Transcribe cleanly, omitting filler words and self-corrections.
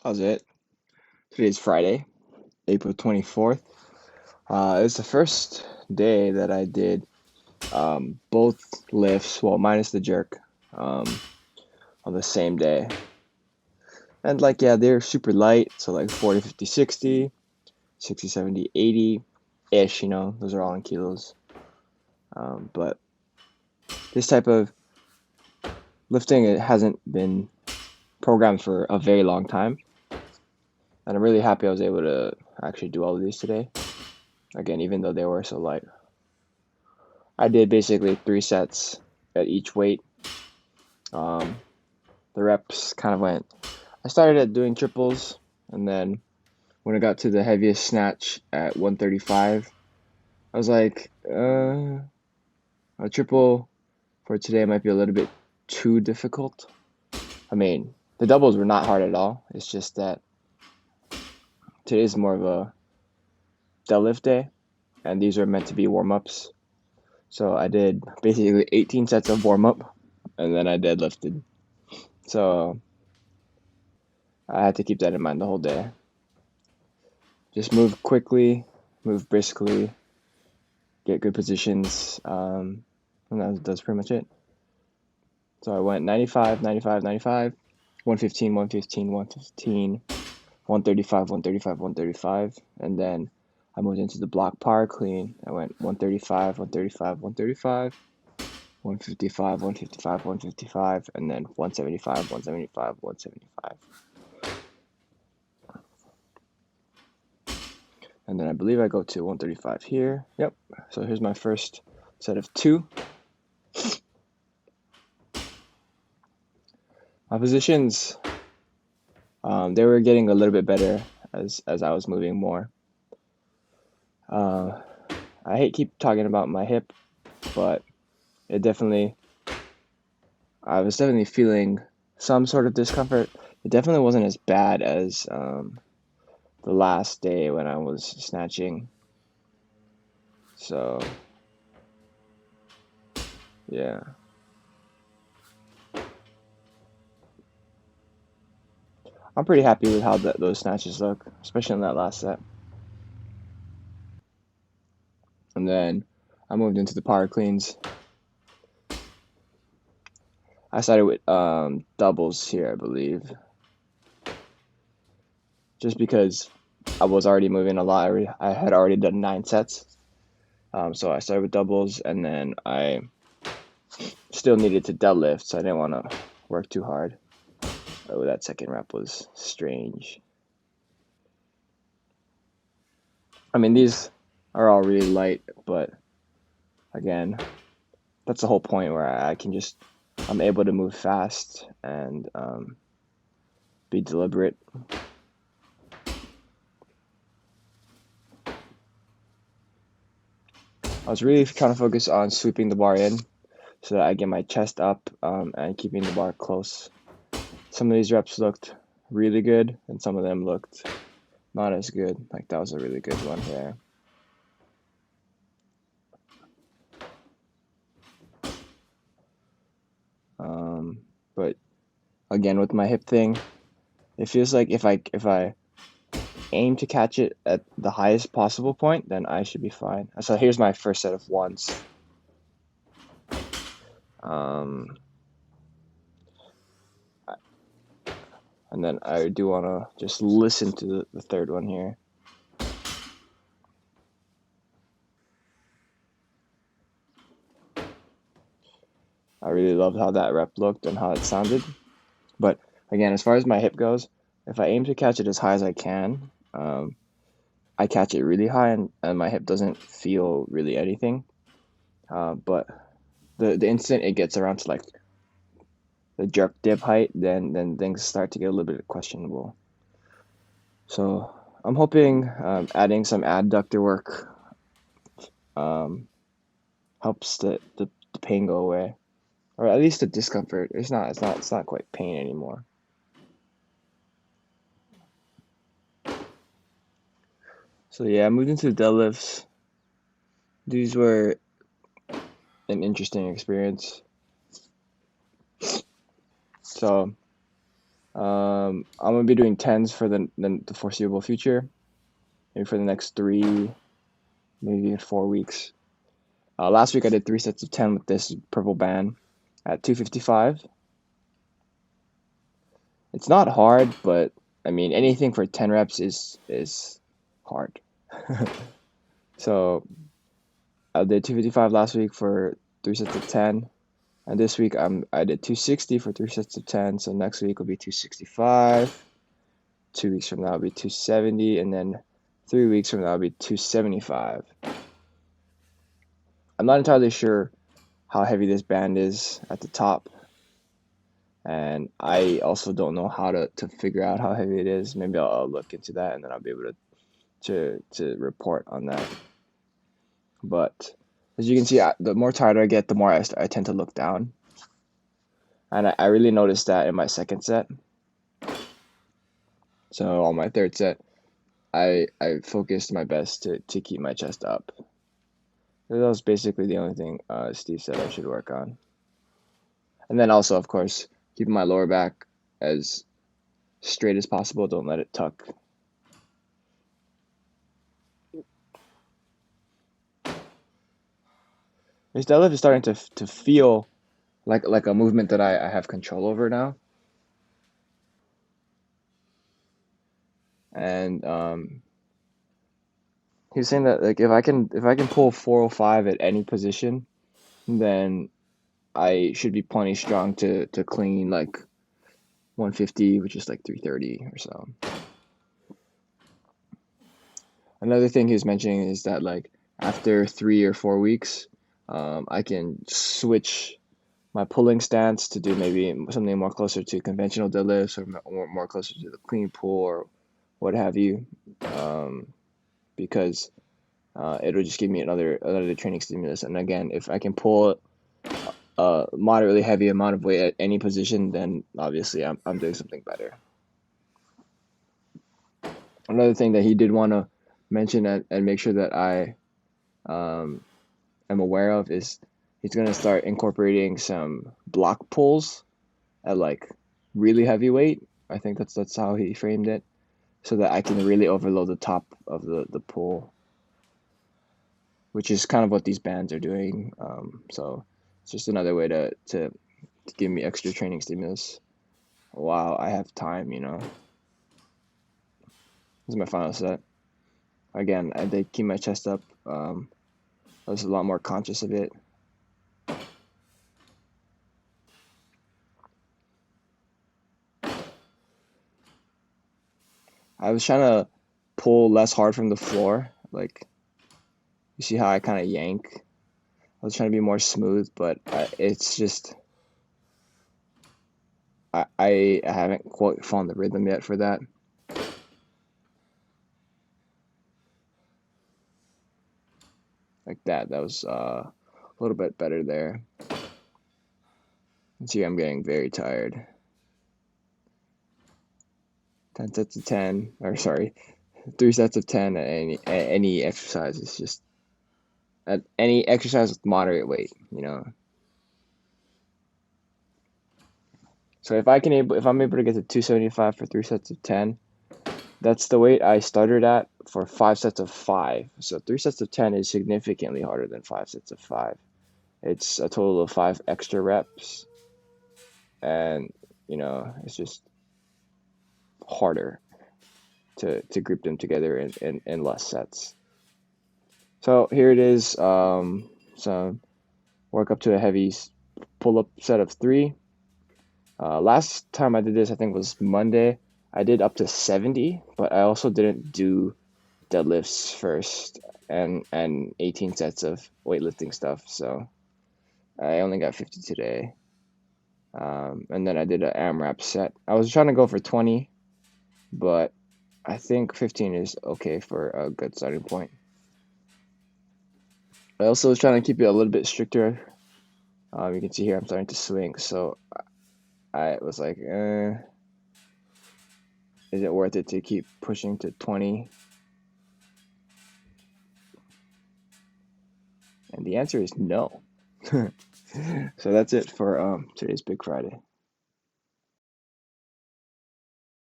How's it? Today's Friday, April 24th. It's the first day that I did both lifts, well, minus the jerk, um, on the same day. And yeah, they're super light, so like 40, 50, 60, 60, 70, 80-ish, those are all in kilos. But this type of lifting, it hasn't been programmed for a very long time. And I'm really happy I was able to actually do all of these today. Again, even though they were so light. I did basically 3 sets at each weight. Um, the reps kind of went. I started at doing triples, and then when I got to the heaviest snatch at 135, I was like, a triple for today might be a little bit too difficult. I mean, the doubles were not hard at all. It's just that today's more of a deadlift day, and these are meant to be warm-ups. So I did basically 18 sets of warm-up, and then I deadlifted. So I had to keep that in mind the whole day. Just move quickly, move briskly, get good positions, and that's pretty much it. So I went 95, 95, 95, 115, 115, 115, 135, 135, 135, and then I moved into the block power clean. I went 135, 135, 135, 155, 155, 155, and then 175, 175, 175. And then I believe I go to 135 here. Yep. So here's my first set of 2. My positions, they were getting a little bit better as I was moving more. I keep talking about my hip, but I was definitely feeling some sort of discomfort. It definitely wasn't as bad as the last day when I was snatching. So, yeah. I'm pretty happy with how those snatches look, especially in that last set. And then I moved into the power cleans. I started with doubles here, I believe. Just because I was already moving a lot. I had already done 9 sets. So I started with doubles, and then I still needed to deadlift, so I didn't want to work too hard. Oh, that second rep was strange. I mean, these are all really light, but again, that's the whole point where I'm able to move fast and be deliberate. I was really trying to focus on sweeping the bar in so that I get my chest up and keeping the bar close. Some of these reps looked really good, and some of them looked not as good. Like that was a really good one here. But again, with my hip thing, it feels like if I aim to catch it at the highest possible point, then I should be fine. So here's my first set of ones. And then I do want to just listen to the third one here. I really loved how that rep looked and how it sounded. But again, as far as my hip goes, if I aim to catch it as high as I can, I catch it really high, and my hip doesn't feel really anything. But the instant it gets around to like the jerk dip height, then things start to get a little bit questionable. So I'm hoping adding some adductor work helps the pain go away, or at least the discomfort. It's not quite pain anymore. So yeah, I moved into the deadlifts. These were an interesting experience. So I'm gonna be doing 10s for the foreseeable future, maybe for the next 3, maybe 4 weeks. Last week I did 3 sets of 10 with this purple band at 255. It's not hard, but I mean anything for 10 reps is hard. So I did 255 last week for 3 sets of 10, and this week I did 260 for 3 sets of 10. So next week will be 265. 2 weeks from now will be 270, and then 3 weeks from now will be 275. I'm not entirely sure how heavy this band is at the top, and I also don't know how to figure out how heavy it is. Maybe I'll look into that, and then I'll be able to report on that. But as you can see, the more tired I get, the more I tend to look down, and I really noticed that in my second set. So on my third set, I focused my best to keep my chest up. That was basically the only thing Steve said I should work on. And then also, of course, keeping my lower back as straight as possible. Don't let it tuck. This deadlift is starting to feel like a movement that I have control over now. And he was saying that like if I can pull 405 at any position, then I should be plenty strong to clean like 150, which is like 330 or so. Another thing he was mentioning is that like after 3 or 4 weeks, I can switch my pulling stance to do maybe something more closer to conventional deadlifts or more closer to the clean pull or what have you, because it'll just give me another training stimulus. And again, if I can pull a moderately heavy amount of weight at any position, then obviously I'm doing something better. Another thing that he did want to mention and make sure that I am aware of is he's going to start incorporating some block pulls at like really heavy weight. I think that's how he framed it, so that I can really overload the top of the pull, which is kind of what these bands are doing. So it's just another way to give me extra training stimulus while I have time, you know. This is my final set. Again, I did keep my chest up. I was a lot more conscious of it. I was trying to pull less hard from the floor. Like, you see how I kind of yank? I was trying to be more smooth, but it's just... I haven't quite found the rhythm yet for that. Like that was a little bit better there. You see, I'm getting very tired. 10 sets of 10, or sorry, 3 sets of 10 at any exercise. It's just at any exercise with moderate weight, you know. So if I'm able to get to 275 for 3 sets of 10, that's the weight I started at for 5 sets of 5. So 3 sets of 10 is significantly harder than 5 sets of 5. It's a total of 5 extra reps, and you know, it's just harder to group them together in less sets. So here it is. So work up to a heavy pull-up set of 3. Last time I did this, I think was Monday. I did up to 70, but I also didn't do deadlifts first and 18 sets of weightlifting stuff. So I only got 50 today. And then I did an AMRAP set. I was trying to go for 20, but I think 15 is okay for a good starting point. I also was trying to keep it a little bit stricter. You can see here I'm starting to swing, so I was like, is it worth it to keep pushing to 20? And the answer is no. So that's it for today's Big Friday.